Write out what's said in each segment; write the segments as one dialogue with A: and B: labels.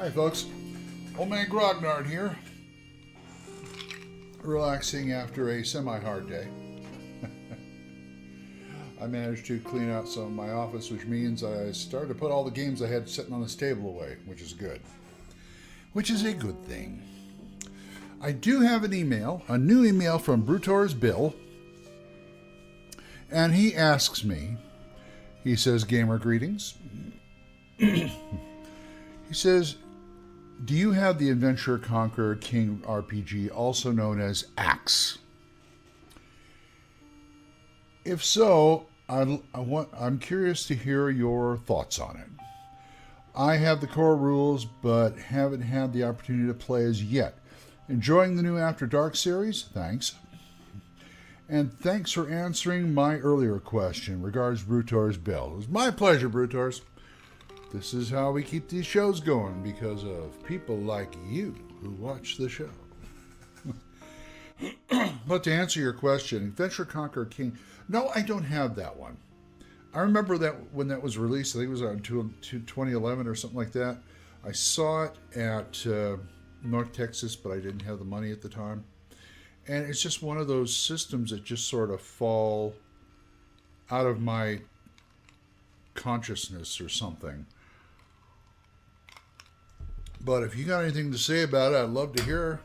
A: Hi folks, old man Grognard here, relaxing after a semi-hard day. I managed to clean out some of my office, which means I started to put all the games I had sitting on this table away, which is good. Which is a good thing. I do have an email, a new email from Brutor's Bill, and he asks me, he says, gamer greetings. He says, do you have the Adventure Conquer King RPG, also known as Axe? If so, I'm curious to hear your thoughts on it. I have the core rules, but haven't had the opportunity to play as yet. Enjoying the new After Dark series? Thanks. And thanks for answering my earlier question. Regards, Brutor's Bill. It was my pleasure, Brutors. This is how we keep these shows going, because of people like you who watch the show. But to answer your question, Adventure Conquer King, no, I don't have that one. I remember that when that was released, I think it was on 2011 or something like that. I saw it at North Texas, but I didn't have the money at the time. And it's just one of those systems that just sort of fall out of my consciousness or something. But if you got anything to say about it, I'd love to hear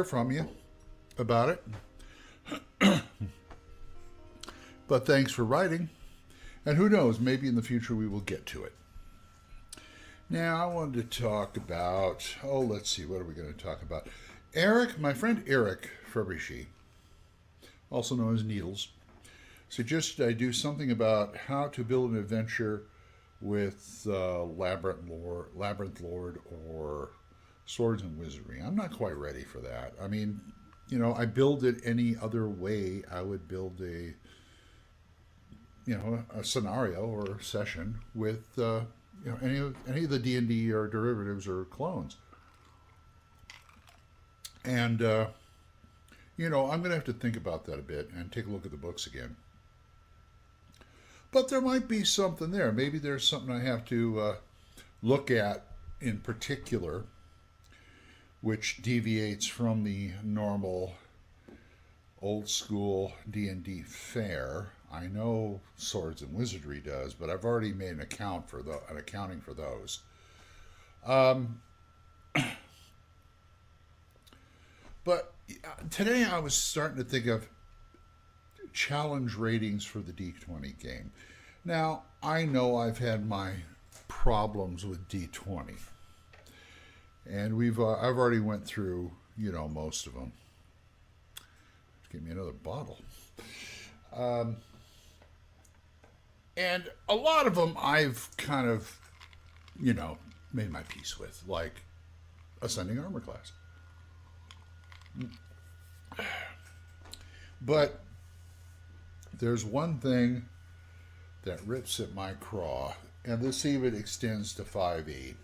A: from you about it. But thanks for writing. And who knows, maybe in the future we will get to it. Now, I wanted to talk about, let's see, what are we going to talk about? Eric, my friend Eric Fabrici, also known as Needles, suggested I do something about how to build an adventure with Labyrinth Lord or Swords and Wizardry. I'm not quite ready for that. I mean, I build it any other way I would build a scenario or session with any of the D&D or derivatives or clones. And I'm going to have to think about that a bit and take a look at the books again. But there might be something there. Maybe there's something I have to look at in particular, which deviates from the normal old school D&D fare. I know Swords and Wizardry does, but I've already made an accounting for those. But today I was starting to think of challenge ratings for the D20 game. Now, I know I've had my problems with D20. And I've already went through, most of them. Give me another bottle. And a lot of them I've kind of, made my peace with, like Ascending Armor Class. But there's one thing that rips at my craw, and this even extends to 5e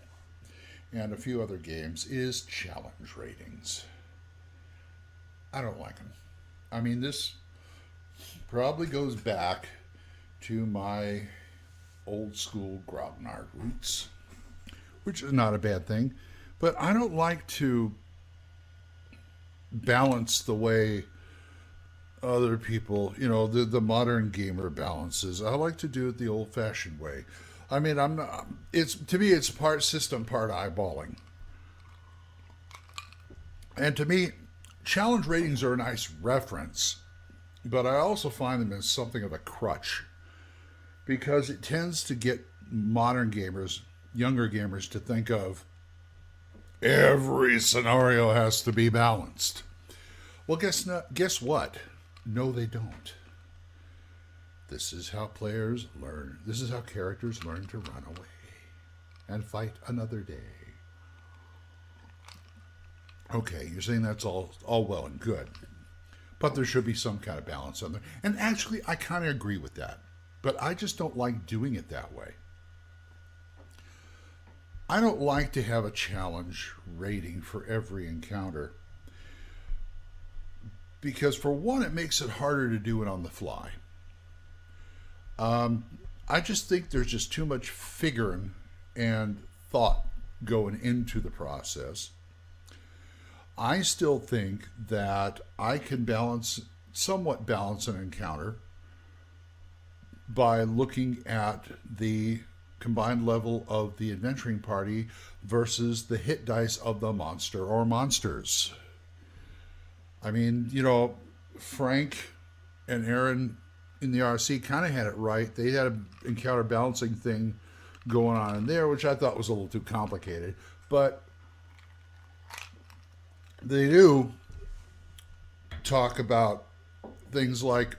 A: and a few other games, is challenge ratings. I don't like them. I mean, this probably goes back to my old school Grognard roots, which is not a bad thing, but I don't like to balance the way other people, the modern gamer balances. I like to do it the old-fashioned way. I mean, to me, it's part system, part eyeballing. And to me, challenge ratings are a nice reference, but I also find them as something of a crutch, because it tends to get modern gamers, younger gamers, to think of every scenario has to be balanced. Well, guess what? No, they don't. This is how players learn. This is how characters learn to run away and fight another day. Okay, you're saying that's all well and good, but there should be some kind of balance on there. And actually, I kind of agree with that, but I just don't like doing it that way. I don't like to have a challenge rating for every encounter, because for one, it makes it harder to do it on the fly. I just think there's just too much figuring and thought going into the process. I still think that I can somewhat balance an encounter by looking at the combined level of the adventuring party versus the hit dice of the monster or monsters. I mean, Frank and Aaron in the RC kind of had it right. They had an encounter balancing thing going on in there, which I thought was a little too complicated. But they do talk about things like,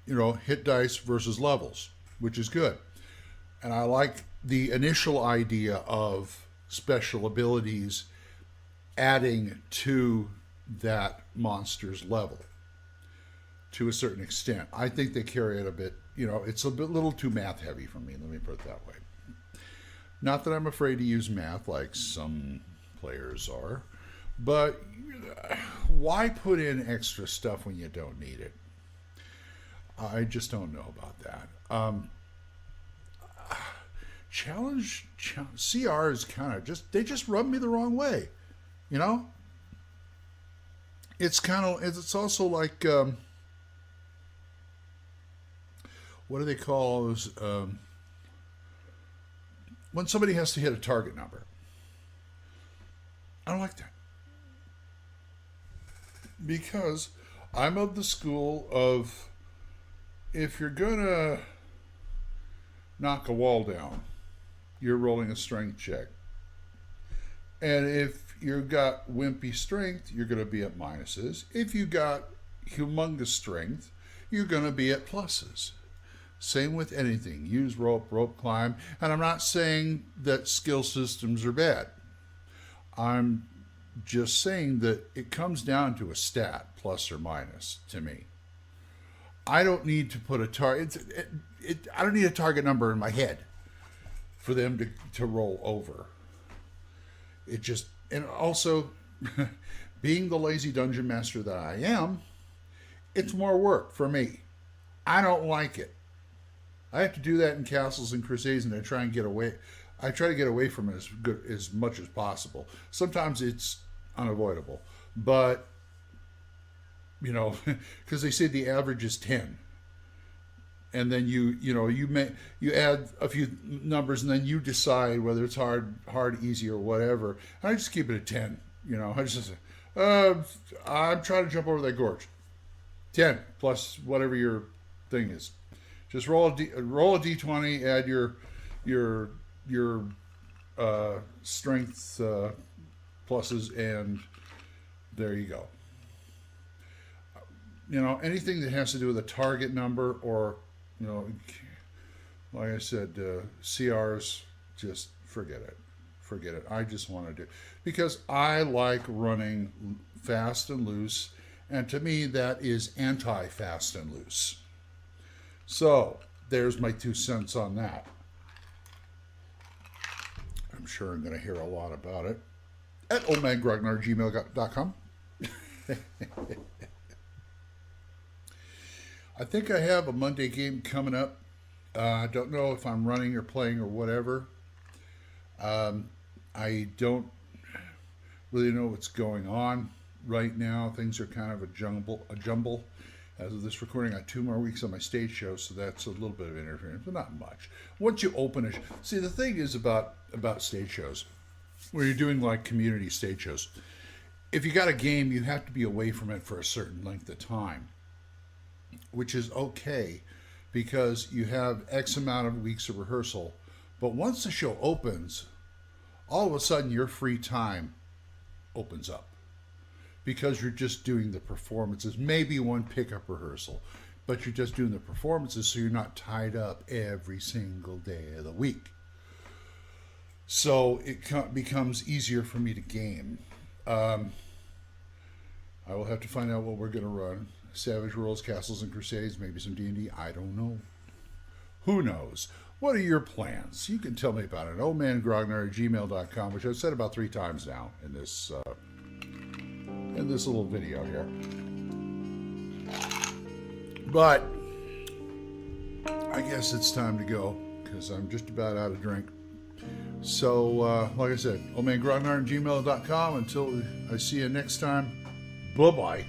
A: hit dice versus levels, which is good. And I like the initial idea of special abilities adding to that monster's level to a certain extent. I think they carry it a bit, it's a little too math heavy for me, let me put it that way. Not that I'm afraid to use math like some players are, but why put in extra stuff when you don't need it? I just don't know about that. Challenge CR is kind of they just rub me the wrong way, it's also like, what do they call those, when somebody has to hit a target number. I don't like that, because I'm of the school of, if you're gonna knock a wall down, you're rolling a strength check. And if you've got wimpy strength, you're going to be at minuses. If you got humongous strength, you're going to be at pluses. Same with anything. Use rope climb. And I'm not saying that skill systems are bad. I'm just saying that it comes down to a stat, plus or minus, to me. I don't need to put a target. I don't need a target number in my head for them to roll over. And also, being the lazy dungeon master that I am, it's more work for me. I don't like it. I have to do that in Castles and Crusades, and I try to get away from it as much as possible. Sometimes it's unavoidable, but because they say the average is 10. And then you add a few numbers, and then you decide whether it's hard, easy, or whatever. And I just keep it at 10. I just say, I'm trying to jump over that gorge. 10 plus whatever your thing is. Just roll a d20, add your strength pluses, and there you go. Anything that has to do with a target number or like I said, CRs, just forget it. I just want to do, because I like running fast and loose, and to me that is anti-fast and loose. So there's my 2 cents on that. I'm sure I'm going to hear a lot about it at oldmangrognard@gmail.com. I think I have a Monday game coming up. I don't know if I'm running or playing or whatever. I don't really know what's going on right now. Things are kind of a jumble. As of this recording, I got 2 more weeks on my stage show, so that's a little bit of interference, but not much. Once you open it, see, the thing is about stage shows, where you're doing like community stage shows, if you got a game, you have to be away from it for a certain length of time, which is okay, because you have X amount of weeks of rehearsal. But once the show opens, all of a sudden your free time opens up, because you're just doing the performances, maybe one pickup rehearsal, but you're just doing the performances, so you're not tied up every single day of the week. So it becomes easier for me to game. I will have to find out what we're going to run. Savage Worlds, Castles and Crusades, maybe some D&D, I don't know. Who knows? What are your plans? You can tell me about it. oldmangrognard@gmail.com, which I've said about 3 times now in this little video here. But I guess it's time to go, because I'm just about out of drink. So, like I said, oldmangrognard@gmail.com. Until I see you next time, bye-bye.